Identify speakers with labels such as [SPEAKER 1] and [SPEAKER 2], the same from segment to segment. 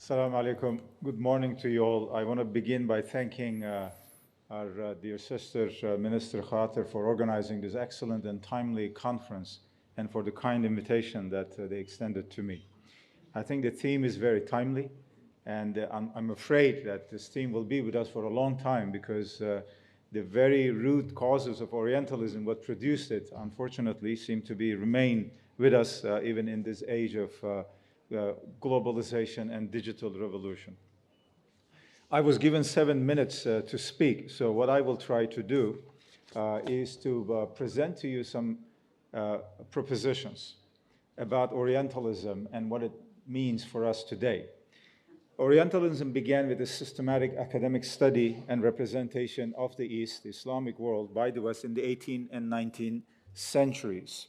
[SPEAKER 1] Assalamu alaikum. Good morning to you all. I want to begin by thanking our dear sister, Minister Khater, for organizing this excellent and timely conference and for the kind invitation that they extended to me. I think the theme is very timely, and I'm afraid that this theme will be with us for a long time because the very root causes of Orientalism, what produced it, unfortunately, seem to remain with us even in this age of globalization and digital revolution. I was given 7 minutes to speak, so what I will try to do is to present to you some propositions about Orientalism and what it means for us today. Orientalism began with a systematic academic study and representation of the East, the Islamic world, by the West in the 18th and 19th centuries.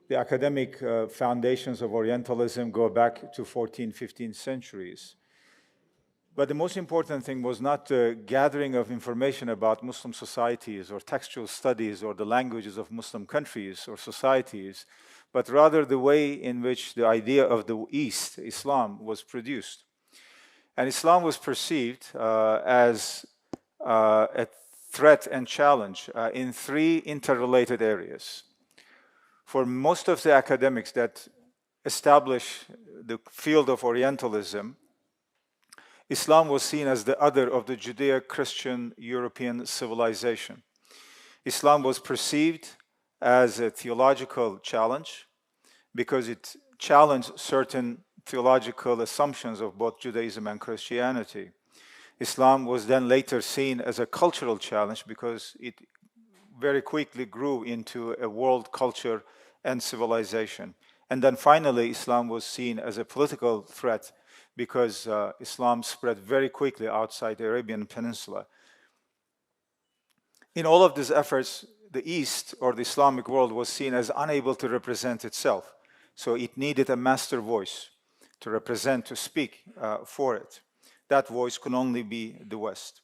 [SPEAKER 1] The academic foundations of Orientalism go back to 14th, 15th centuries. But the most important thing was not the gathering of information about Muslim societies or textual studies or the languages of Muslim countries or societies, but rather the way in which the idea of the East, Islam, was produced. And Islam was perceived as a threat and challenge in three interrelated areas. For most of the academics that establish the field of Orientalism, Islam was seen as the other of the Judeo-Christian European civilization. Islam was perceived as a theological challenge because it challenged certain theological assumptions of both Judaism and Christianity. Islam was then later seen as a cultural challenge because it very quickly grew into a world culture and civilization. And then finally, Islam was seen as a political threat because Islam spread very quickly outside the Arabian Peninsula. In all of these efforts, the East, or the Islamic world, was seen as unable to represent itself. So it needed a master voice to represent, to speak for it. That voice could only be the West.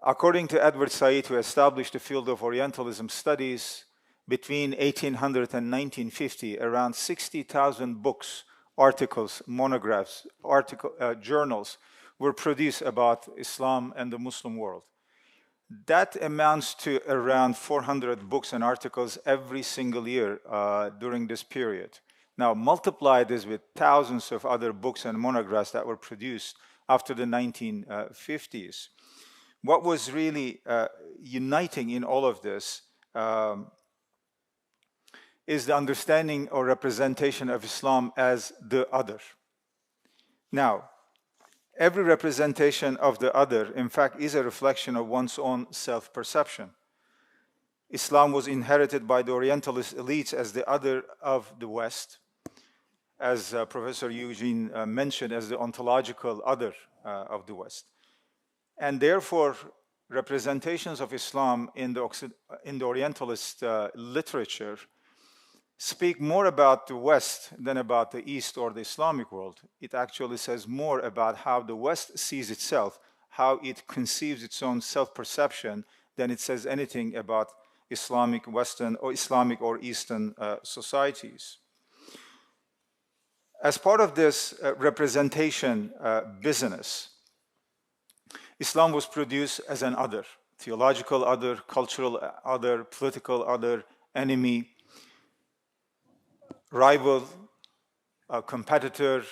[SPEAKER 1] According to Edward Said, who established the field of Orientalism studies, between 1800 and 1950, around 60,000 books, articles, monographs, journals were produced about Islam and the Muslim world. That amounts to around 400 books and articles every single year during this period. Now, multiply this with thousands of other books and monographs that were produced after the 1950s. What was really uniting in all of this is the understanding or representation of Islam as the other. Now, every representation of the other, in fact, is a reflection of one's own self-perception. Islam was inherited by the Orientalist elites as the other of the West, as Professor Eugene mentioned, as the ontological other of the West. And therefore, representations of Islam in the Orientalist literature speak more about the West than about the East or the Islamic world. It actually says more about how the West sees itself, how it conceives its own self-perception, than it says anything about Islamic Western or Islamic or Eastern societies. As part of this representation business, Islam was produced as an other, theological other, cultural other, political other, enemy, rival, competitor,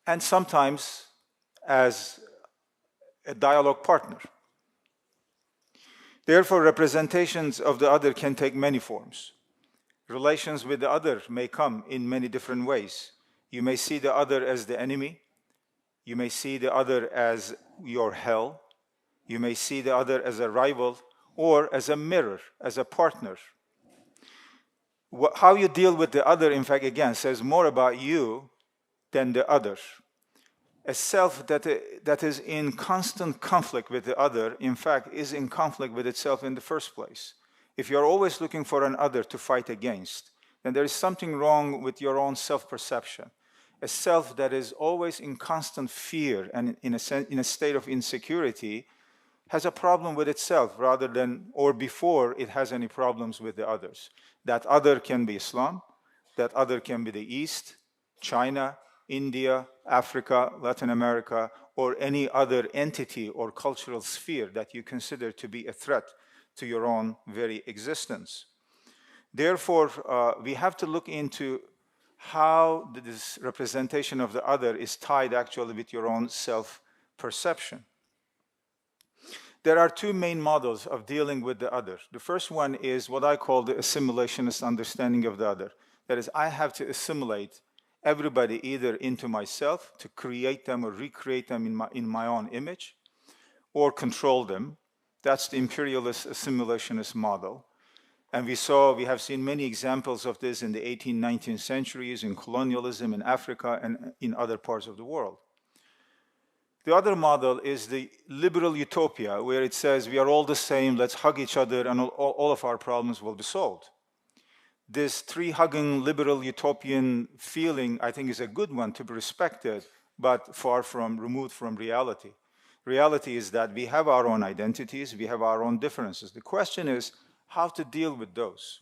[SPEAKER 1] and sometimes as a dialogue partner. Therefore, representations of the other can take many forms. Relations with the other may come in many different ways. You may see the other as the enemy. You may see the other as your hell. You may see the other as a rival or as a mirror, as a partner. How you deal with the other, in fact, again, says more about you than the other. A self that is in constant conflict with the other, in fact, is in conflict with itself in the first place. If you're always looking for an other to fight against, then there is something wrong with your own self-perception. A self that is always in constant fear and in a state of insecurity has a problem with itself rather than, or before it has any problems with the others. That other can be Islam, that other can be the East, China, India, Africa, Latin America, or any other entity or cultural sphere that you consider to be a threat to your own very existence. Therefore, we have to look into how this representation of the other is tied actually with your own self-perception. There are two main models of dealing with the other. The first one is what I call the assimilationist understanding of the other. That is, I have to assimilate everybody either into myself to create them or recreate them in my own image, or control them. That's the imperialist assimilationist model. And we have seen many examples of this in the 18th, 19th centuries, in colonialism in Africa and in other parts of the world. The other model is the liberal utopia, where it says we are all the same, let's hug each other, and all of our problems will be solved. This tree-hugging liberal utopian feeling, I think, is a good one to be respected, but far from removed from reality. Reality is that we have our own identities, we have our own differences. The question is how to deal with those.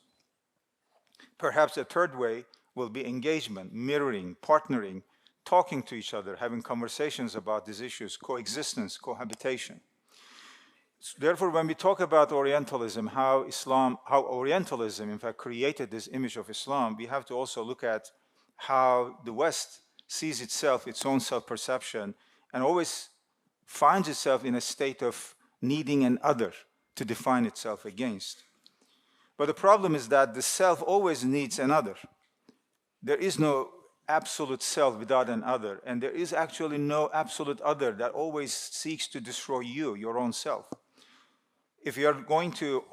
[SPEAKER 1] Perhaps a third way will be engagement, mirroring, partnering, talking to each other, having conversations about these issues, coexistence, cohabitation. Therefore, when we talk about Orientalism, how Orientalism, in fact, created this image of Islam, we have to also look at how the West sees itself, its own self-perception, and always finds itself in a state of needing an other to define itself against. But the problem is that the self always needs another. There is no absolute self without an other, and there is actually no absolute other that always seeks to destroy you, your own self. If you are going to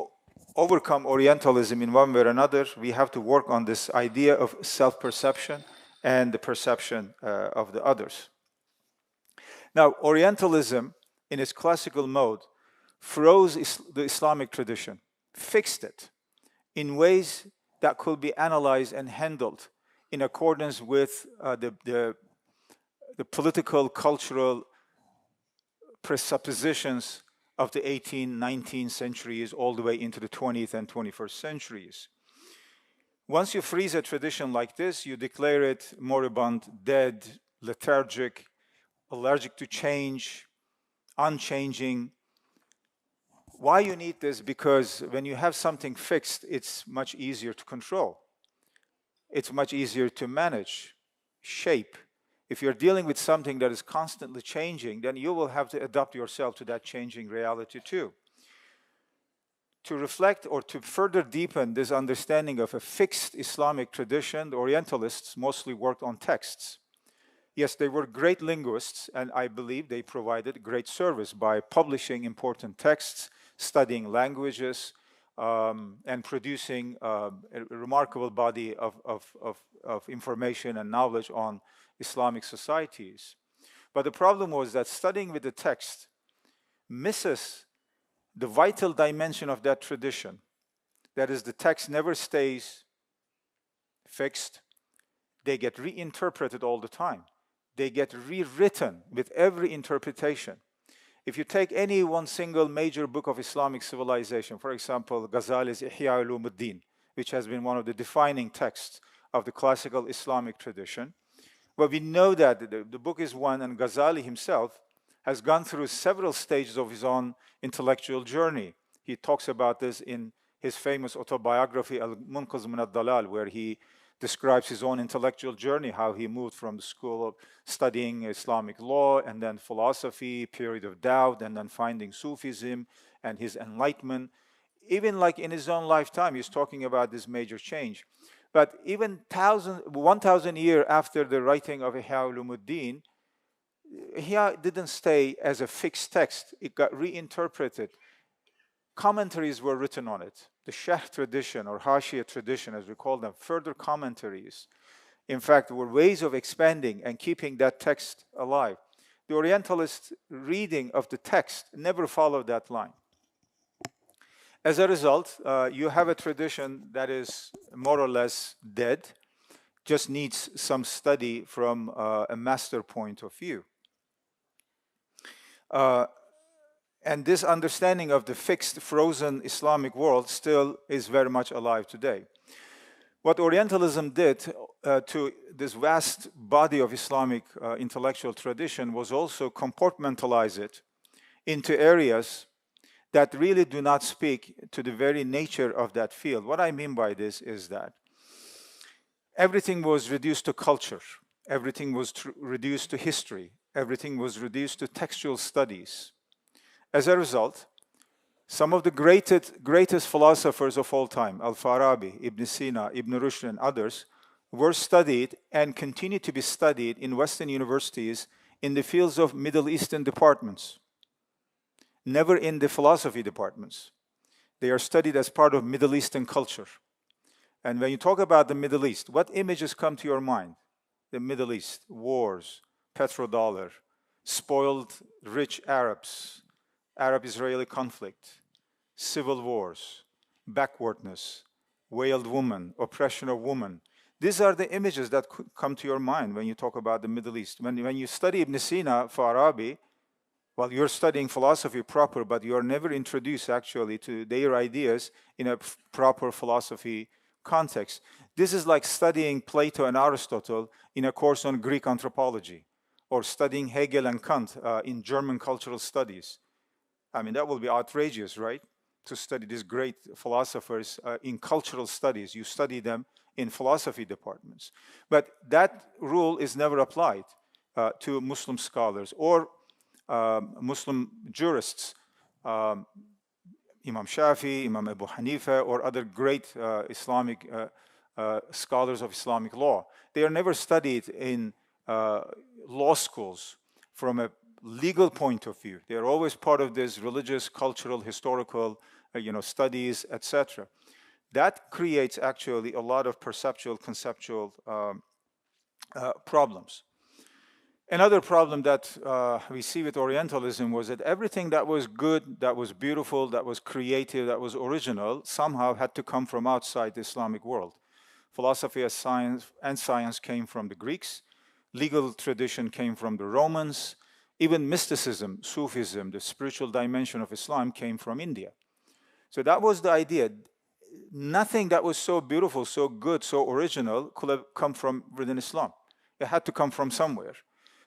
[SPEAKER 1] overcome Orientalism in one way or another, we have to work on this idea of self-perception and the perception of the others. Now, Orientalism, in its classical mode, froze the Islamic tradition, fixed it in ways that could be analyzed and handled in accordance with the political, cultural presuppositions of the 18th, 19th centuries, all the way into the 20th and 21st centuries. Once you freeze a tradition like this, you declare it moribund, dead, lethargic, allergic to change, unchanging. Why you need this? Because when you have something fixed, it's much easier to control. It's much easier to manage, shape. If you're dealing with something that is constantly changing, then you will have to adapt yourself to that changing reality too. To reflect or to further deepen this understanding of a fixed Islamic tradition, the Orientalists mostly worked on texts. Yes, they were great linguists, and I believe they provided great service by publishing important texts, studying languages, and producing a remarkable body of information and knowledge on Islamic societies. But the problem was that studying with the text misses the vital dimension of that tradition. That is, the text never stays fixed. They get reinterpreted all the time. They get rewritten with every interpretation. If you take any one single major book of Islamic civilization, for example, Ghazali's Ihya Ulumuddin, which has been one of the defining texts of the classical Islamic tradition, well, we know that the book is one, and Ghazali himself has gone through several stages of his own intellectual journey. He talks about this in his famous autobiography, Al-Munqidh min ad-Dalal, where he describes his own intellectual journey, how he moved from the school of studying Islamic law, and then philosophy, period of doubt, and then finding Sufism, and his enlightenment. Even like in his own lifetime, he's talking about this major change. But even 1,000 years after the writing of Ihya Ulumuddin, Ihya didn't stay as a fixed text. It got reinterpreted. Commentaries were written on it. The Sharh tradition, or Hashiyah tradition, as we call them, further commentaries, in fact, were ways of expanding and keeping that text alive. The Orientalist reading of the text never followed that line. As a result, you have a tradition that is more or less dead, just needs some study from a master point of view. And this understanding of the fixed, frozen Islamic world still is very much alive today. What Orientalism did, to this vast body of Islamic intellectual tradition was also compartmentalize it into areas that really do not speak to the very nature of that field. What I mean by this is that everything was reduced to culture, everything was reduced to history, everything was reduced to textual studies. As a result, some of the greatest philosophers of all time, Al-Farabi, Ibn Sina, Ibn Rushd, and others, were studied and continue to be studied in Western universities in the fields of Middle Eastern departments, never in the philosophy departments. They are studied as part of Middle Eastern culture. And when you talk about the Middle East, what images come to your mind? The Middle East, wars, petrodollar, spoiled rich Arabs, Arab-Israeli conflict, civil wars, backwardness, veiled woman, oppression of women. These are the images that come to your mind when you talk about the Middle East. When you study Ibn Sina, Farabi, well, you're studying philosophy proper, but you're never introduced actually to their ideas in a proper philosophy context. This is like studying Plato and Aristotle in a course on Greek anthropology, or studying Hegel and Kant in German cultural studies. I mean, that will be outrageous, right? To study these great philosophers in cultural studies. You study them in philosophy departments. But that rule is never applied to Muslim scholars or Muslim jurists, Imam Shafi, Imam Abu Hanifa, or other great Islamic scholars of Islamic law. They are never studied in law schools from a legal point of view. They are always part of this religious, cultural, historical, studies, etc. That creates actually a lot of perceptual, conceptual problems. Another problem that we see with Orientalism was that everything that was good, that was beautiful, that was creative, that was original, somehow had to come from outside the Islamic world. Philosophy as science came from the Greeks. Legal tradition came from the Romans. Even mysticism, Sufism, the spiritual dimension of Islam came from India. So that was the idea. Nothing that was so beautiful, so good, so original could have come from within Islam. It had to come from somewhere.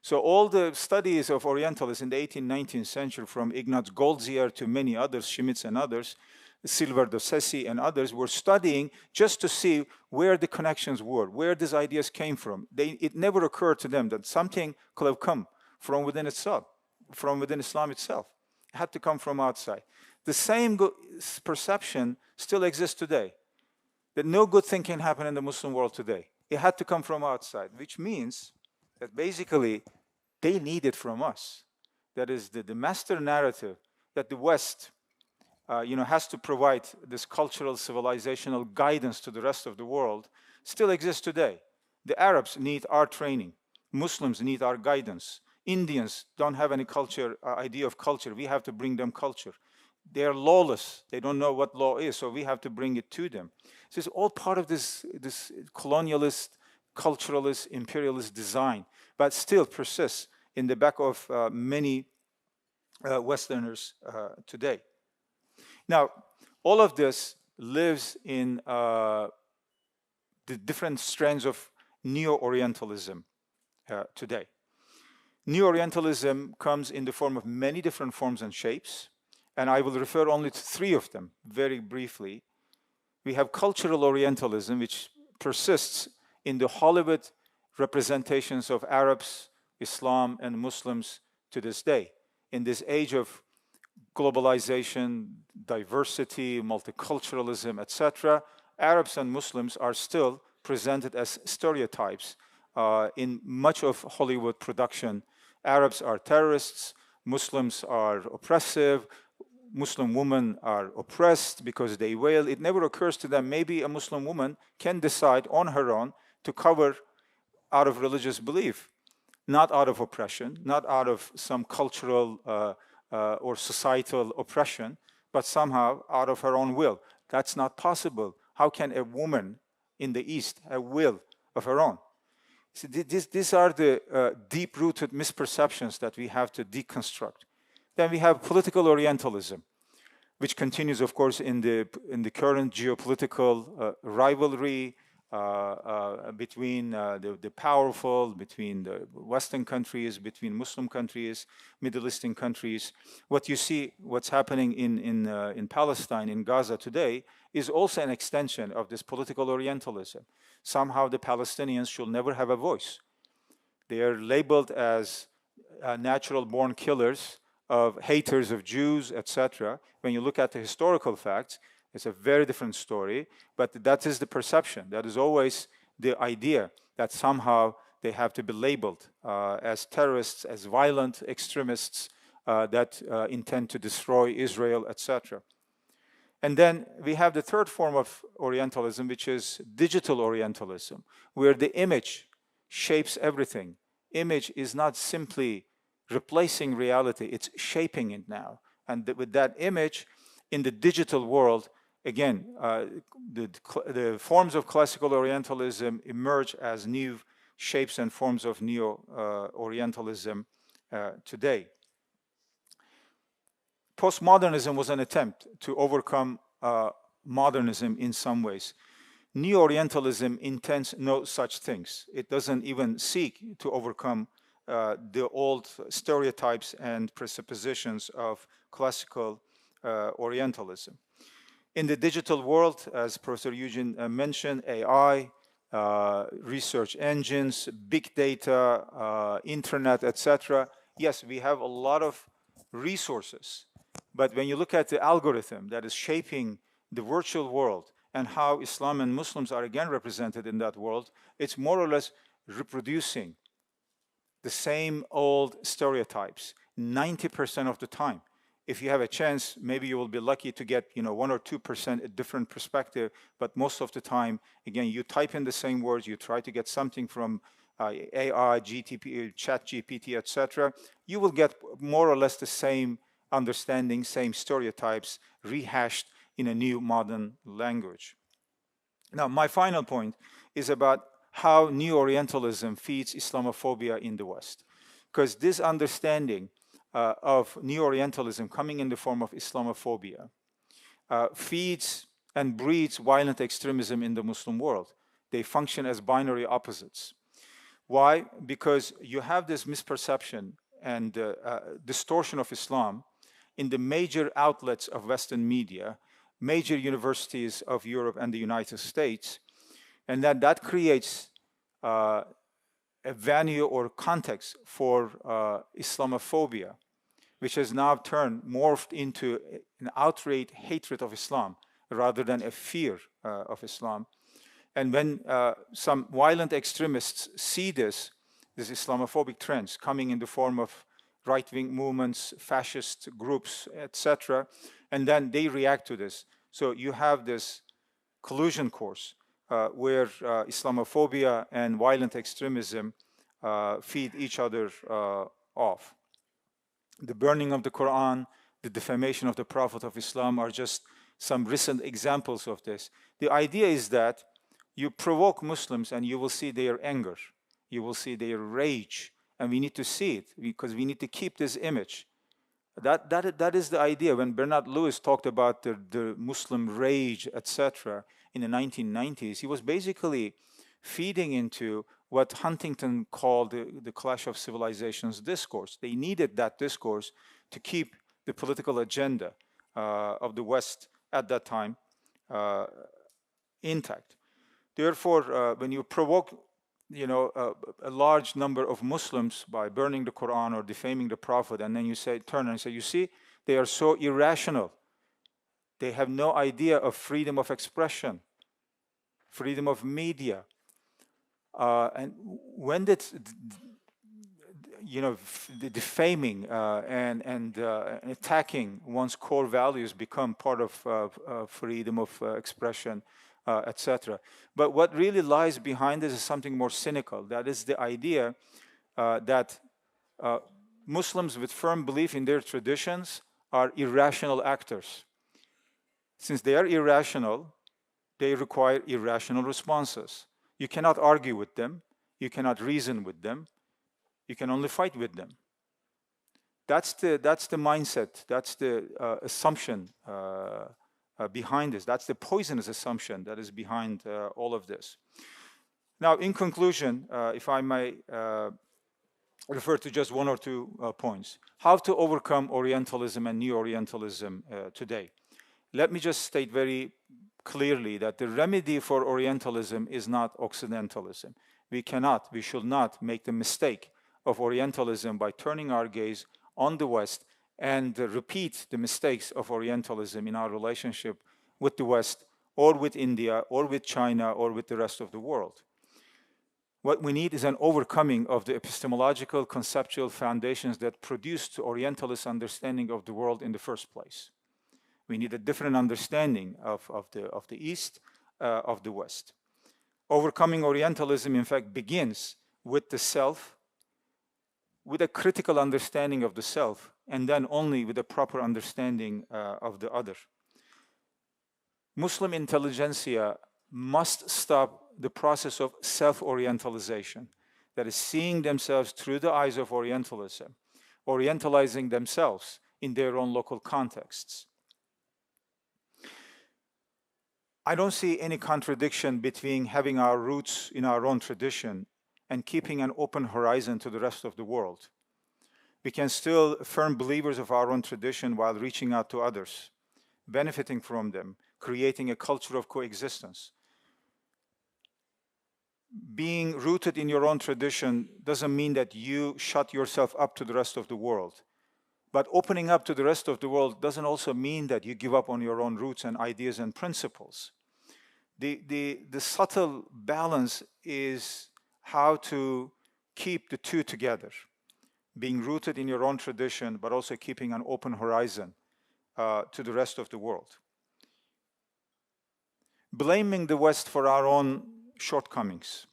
[SPEAKER 1] So all the studies of Orientalism in the 18th, 19th century, from Ignaz Goldziher to many others, Schmitz and others, Silver Dossessi and others, were studying just to see where the connections were, where these ideas came from. It never occurred to them that something could have come from within itself, from within Islam itself. It had to come from outside. The same perception still exists today, that no good thing can happen in the Muslim world today. It had to come from outside, which means that basically they need it from us. That is the master narrative that the West has to provide this cultural, civilizational guidance to the rest of the world still exists today. The Arabs need our training. Muslims need our guidance. Indians don't have any idea of culture. We have to bring them culture. They are lawless. They don't know what law is, so we have to bring it to them. So it's all part of this colonialist, culturalist, imperialist design, but still persists in the back of many Westerners today. Now, all of this lives in the different strands of Neo-Orientalism today. Neo-Orientalism comes in the form of many different forms and shapes, and I will refer only to three of them very briefly. We have cultural Orientalism, which persists in the Hollywood representations of Arabs, Islam, and Muslims to this day. In this age of globalization, diversity, multiculturalism, etc., Arabs and Muslims are still presented as stereotypes in much of Hollywood production. Arabs are terrorists, Muslims are oppressive, Muslim women are oppressed because they wail. It never occurs to them maybe a Muslim woman can decide on her own to cover out of religious belief, not out of oppression, not out of some cultural or societal oppression, but somehow out of her own will. That's not possible. How can a woman in the East have will of her own? So these are the deep-rooted misperceptions that we have to deconstruct. Then we have political Orientalism, which continues, of course, in the current geopolitical rivalry, between the powerful, between the Western countries, between Muslim countries, Middle Eastern countries. What you see, what's happening in Palestine, in Gaza today, is also an extension of this political Orientalism. Somehow the Palestinians should never have a voice. They are labeled as natural-born killers, of haters of Jews, etc. When you look at the historical facts, it's a very different story, but that is the perception. That is always the idea that somehow they have to be labeled as terrorists, as violent extremists that intend to destroy Israel, etc. And then we have the third form of Orientalism, which is digital Orientalism, where the image shapes everything. Image is not simply replacing reality, it's shaping it now. And with that image, in the digital world, again, the forms of classical Orientalism emerge as new shapes and forms of Neo-Orientalism today. Postmodernism was an attempt to overcome modernism in some ways. Neo-Orientalism intends no such things. It doesn't even seek to overcome the old stereotypes and presuppositions of classical Orientalism. In the digital world, as Professor Eugene mentioned, AI, research engines, big data, internet, etc. Yes, we have a lot of resources. But when you look at the algorithm that is shaping the virtual world and how Islam and Muslims are again represented in that world, it's more or less reproducing the same old stereotypes 90% of the time. If you have a chance, maybe you will be lucky to get 1 or 2% a different perspective, but most of the time, again, you type in the same words, you try to get something from AI, GTP, ChatGPT, etc. You will get more or less the same understanding, same stereotypes rehashed in a new modern language. Now, my final point is about how Neo-Orientalism feeds Islamophobia in the West. Because this understanding of Neo-Orientalism coming in the form of Islamophobia feeds and breeds violent extremism in the Muslim world. They function as binary opposites. Why? Because you have this misperception and distortion of Islam in the major outlets of Western media, major universities of Europe and the United States, and that creates a venue or context for Islamophobia, which has now morphed into an outright hatred of Islam rather than a fear of Islam. And when some violent extremists see these Islamophobic trends coming in the form of right-wing movements, fascist groups, etc., and then they react to this. So you have this collusion course where Islamophobia and violent extremism feed each other off. The burning of the Quran, the defamation of the Prophet of Islam are just some recent examples of this. The idea is that you provoke Muslims and you will see their anger, you will see their rage, and we need to see it because we need to keep this image. That is the idea. When Bernard Lewis talked about the Muslim rage, etc., in the 1990s, he was basically feeding into what Huntington called the Clash of Civilizations discourse. They needed that discourse to keep the political agenda of the West at that time intact. Therefore, when you provoke a large number of Muslims by burning the Quran or defaming the Prophet, and then you turn and say, you see, they are so irrational. They have no idea of freedom of expression, freedom of media. And when did the defaming and attacking one's core values become part of freedom of expression, etc. But what really lies behind this is something more cynical. That is the idea that Muslims with firm belief in their traditions are irrational actors. Since they are irrational, they require irrational responses. You cannot argue with them. You cannot reason with them. You can only fight with them. That's the mindset. That's the assumption behind this. That's the poisonous assumption that is behind all of this. Now, in conclusion, if I may refer to just one or two points. How to overcome Orientalism and Neo-Orientalism today. Let me just state very clearly that the remedy for Orientalism is not Occidentalism. We should not make the mistake of Orientalism by turning our gaze on the West and repeat the mistakes of Orientalism in our relationship with the West, or with India, or with China, or with the rest of the world. What we need is an overcoming of the epistemological, conceptual foundations that produced Orientalist understanding of the world in the first place. We need a different understanding of the East, of the West. Overcoming Orientalism, in fact, begins with the self, with a critical understanding of the self, and then only with a proper understanding of the other. Muslim intelligentsia must stop the process of self-orientalization, that is, seeing themselves through the eyes of Orientalism, orientalizing themselves in their own local contexts. I don't see any contradiction between having our roots in our own tradition and keeping an open horizon to the rest of the world. We can still be firm believers of our own tradition while reaching out to others, benefiting from them, creating a culture of coexistence. Being rooted in your own tradition doesn't mean that you shut yourself up to the rest of the world. But opening up to the rest of the world doesn't also mean that you give up on your own roots and ideas and principles. The subtle balance is how to keep the two together, being rooted in your own tradition, but also keeping an open horizon to the rest of the world. Blaming the West for our own shortcomings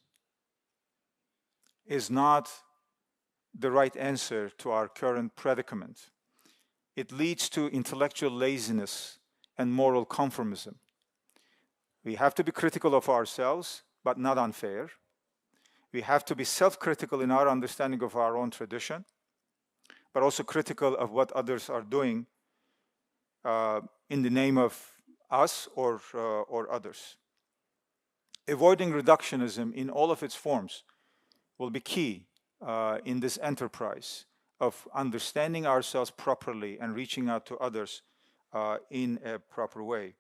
[SPEAKER 1] is not the right answer to our current predicament. It leads to intellectual laziness and moral conformism. We have to be critical of ourselves, but not unfair. We have to be self-critical in our understanding of our own tradition, but also critical of what others are doing in the name of us or others. Avoiding reductionism in all of its forms will be key in this enterprise of understanding ourselves properly and reaching out to others in a proper way.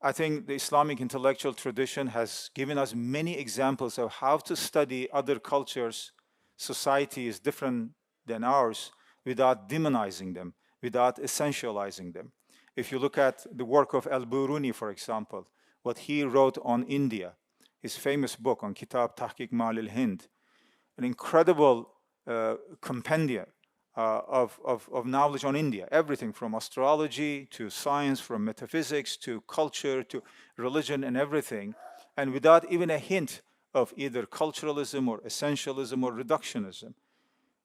[SPEAKER 1] I think the Islamic intellectual tradition has given us many examples of how to study other cultures, societies different than ours, without demonizing them, without essentializing them. If you look at the work of Al-Biruni, for example, what he wrote on India, his famous book on Kitab Tahqiq Mal al-Hind, an incredible compendium of knowledge on India, everything from astrology to science, from metaphysics to culture to religion and everything, and without even a hint of either culturalism or essentialism or reductionism.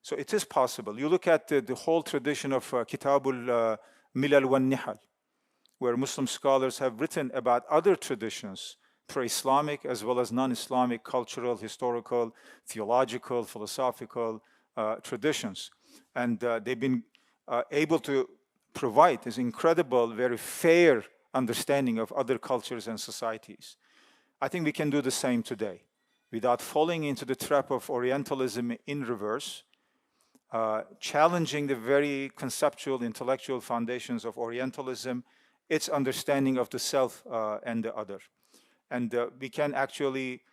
[SPEAKER 1] So it is possible. You look at the whole tradition of Kitabul Milal wa Nihal, where Muslim scholars have written about other traditions, pre-Islamic as well as non-Islamic cultural, historical, theological, philosophical traditions. And they've been able to provide this incredible, very fair understanding of other cultures and societies. I think we can do the same today without falling into the trap of Orientalism in reverse, challenging the very conceptual, intellectual foundations of Orientalism, its understanding of the self and the other. And we can actually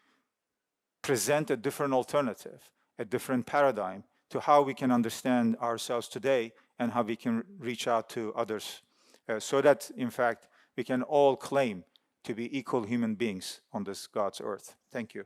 [SPEAKER 1] present a different alternative, a different paradigm to how we can understand ourselves today and how we can reach out to others so that, in fact, we can all claim to be equal human beings on this God's earth. Thank you.